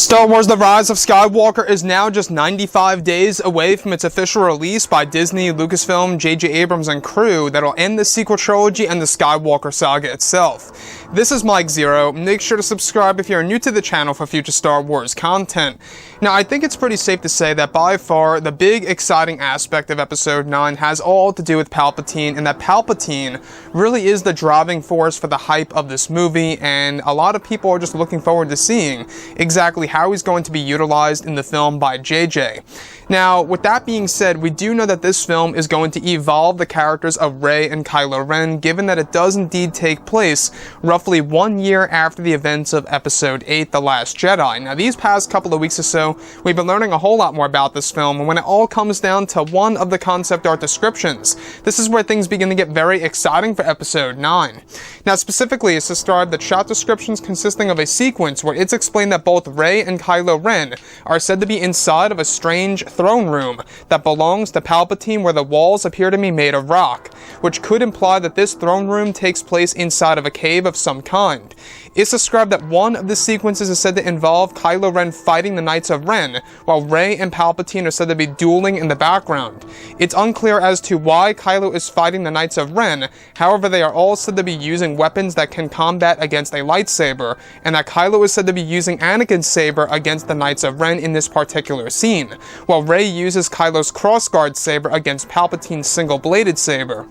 Star Wars The Rise of Skywalker is now just 95 days away from its official release by Disney, Lucasfilm, J.J. Abrams, and crew that'll end the sequel trilogy and the Skywalker saga itself. This is Mike Zero. Make sure to subscribe if you're new to the channel for future Star Wars content. Now, I think it's pretty safe to say that by far the big exciting aspect of Episode 9 has all to do with Palpatine, and that Palpatine really is the driving force for the hype of this movie, and a lot of people are just looking forward to seeing exactly how he's going to be utilized in the film by JJ. Now, with that being said, we do know that this film is going to evolve the characters of Rey and Kylo Ren, given that it does indeed take place roughly 1 year after the events of Episode 8, The Last Jedi. Now, these past couple of weeks or so, we've been learning a whole lot more about this film, and when it all comes down to one of the concept art descriptions, this is where things begin to get very exciting for Episode 9. Now, specifically, it's described that shot descriptions consisting of a sequence where it's explained that both Rey and Kylo Ren are said to be inside of a strange throne room that belongs to Palpatine, where the walls appear to be made of rock, which could imply that this throne room takes place inside of a cave of some kind. It's described that one of the sequences is said to involve Kylo Ren fighting the Knights of Ren, while Rey and Palpatine are said to be dueling in the background. It's unclear as to why Kylo is fighting the Knights of Ren, however they are all said to be using weapons that can combat against a lightsaber, and that Kylo is said to be using Anakin's saber against the Knights of Ren in this particular scene, while Rey uses Kylo's crossguard saber against Palpatine's single-bladed saber.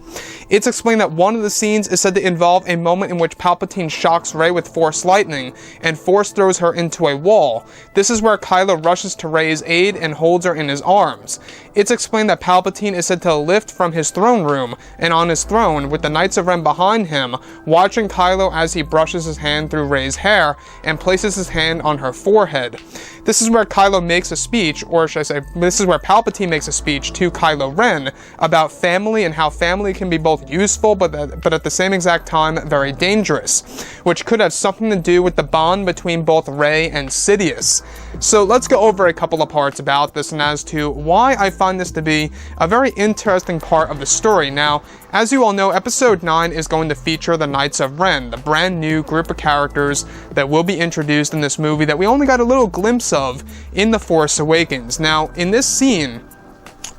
It's explained that one of the scenes is said to involve a moment in which Palpatine shocks Rey with Force lightning and force throws her into a wall. This is where Kylo rushes to Rey's aid and holds her in his arms. It's explained that Palpatine is said to lift from his throne room and on his throne with the Knights of Ren behind him, watching Kylo as he brushes his hand through Rey's hair and places his hand on her forehead. This is where Kylo makes a speech, or should I say, this is where Palpatine makes a speech to Kylo Ren about family and how family can be both useful but at the same exact time very dangerous, which could have something to do with the bond between both Rey and Sidious. So let's go over a couple of parts about this and as to why I find this to be a very interesting part of the story. Now, as you all know, Episode 9 is going to feature the Knights of Ren, the brand new group of characters that will be introduced in this movie that we only got a little glimpse of in The Force Awakens. Now, in this scene,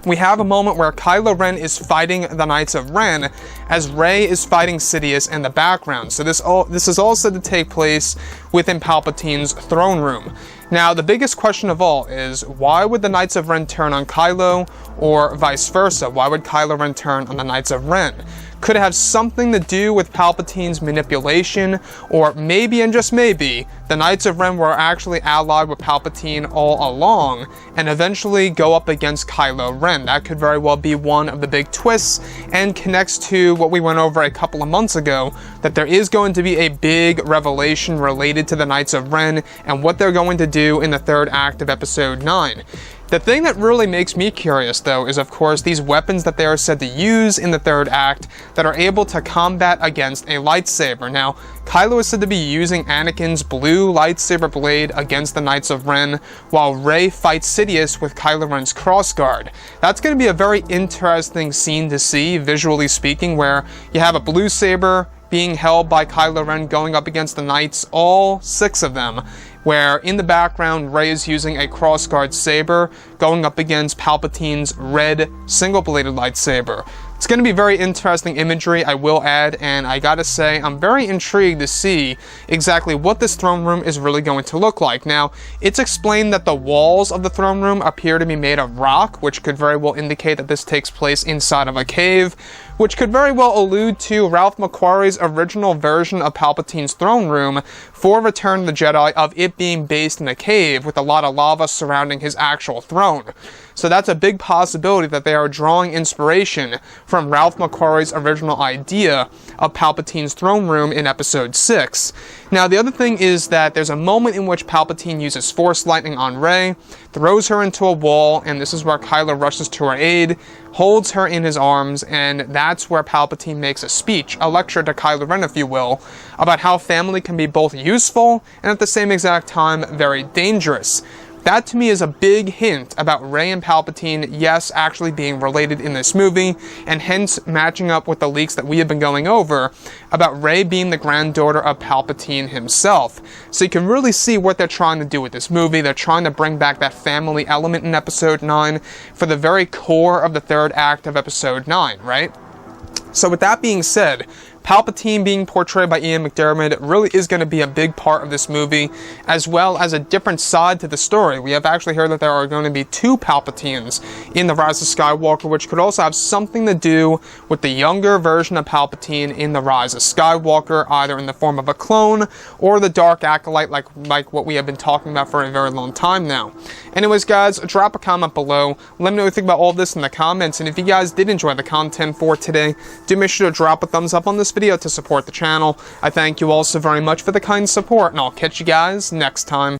we have a moment where Kylo Ren is fighting the Knights of Ren as Rey is fighting Sidious in the background. So this is all said to take place within Palpatine's throne room. Now, the biggest question of all is, why would the Knights of Ren turn on Kylo, or vice versa? Why would Kylo Ren turn on the Knights of Ren? Could it have something to do with Palpatine's manipulation, or maybe, and just maybe, the Knights of Ren were actually allied with Palpatine all along, and eventually go up against Kylo Ren? That could very well be one of the big twists, and connects to what we went over a couple of months ago, that there is going to be a big revelation related to the Knights of Ren, and what they're going to do in the third act of Episode 9. The thing that really makes me curious, though, is of course these weapons that they are said to use in the third act that are able to combat against a lightsaber. Now, Kylo is said to be using Anakin's blue lightsaber blade against the Knights of Ren, while Rey fights Sidious with Kylo Ren's crossguard. That's going to be a very interesting scene to see, visually speaking, where you have a blue saber being held by Kylo Ren going up against the Knights, all 6 of them, where in the background Rey is using a crossguard saber going up against Palpatine's red single-bladed lightsaber. It's going to be very interesting imagery, I will add, and I gotta say, I'm very intrigued to see exactly what this throne room is really going to look like. Now, it's explained that the walls of the throne room appear to be made of rock, which could very well indicate that this takes place inside of a cave, which could very well allude to Ralph McQuarrie's original version of Palpatine's throne room for Return of the Jedi, of it being based in a cave with a lot of lava surrounding his actual throne. So that's a big possibility that they are drawing inspiration from Ralph McQuarrie's original idea of Palpatine's throne room in Episode 6. Now, the other thing is that there's a moment in which Palpatine uses Force lightning on Rey, throws her into a wall, and this is where Kylo rushes to her aid, holds her in his arms, and that's where Palpatine makes a speech, a lecture to Kylo Ren, if you will, about how family can be both useful and at the same exact time very dangerous. That to me is a big hint about Rey and Palpatine, yes, actually being related in this movie, and hence matching up with the leaks that we have been going over about Rey being the granddaughter of Palpatine himself. So you can really see what they're trying to do with this movie. They're trying to bring back that family element in Episode 9 for the very core of the third act of Episode 9, right? So with that being said, Palpatine being portrayed by Ian McDiarmid really is going to be a big part of this movie, as well as a different side to the story. We have actually heard that there are going to be 2 Palpatines in The Rise of Skywalker, which could also have something to do with the younger version of Palpatine in The Rise of Skywalker, either in the form of a clone or the Dark Acolyte, like what we have been talking about for a very long time now. Anyways, guys, drop a comment below. Let me know what you think about all this in the comments, and if you guys did enjoy the content for today, do make sure to drop a thumbs up on this video to support the channel. I thank you all so very much for the kind support, and I'll catch you guys next time.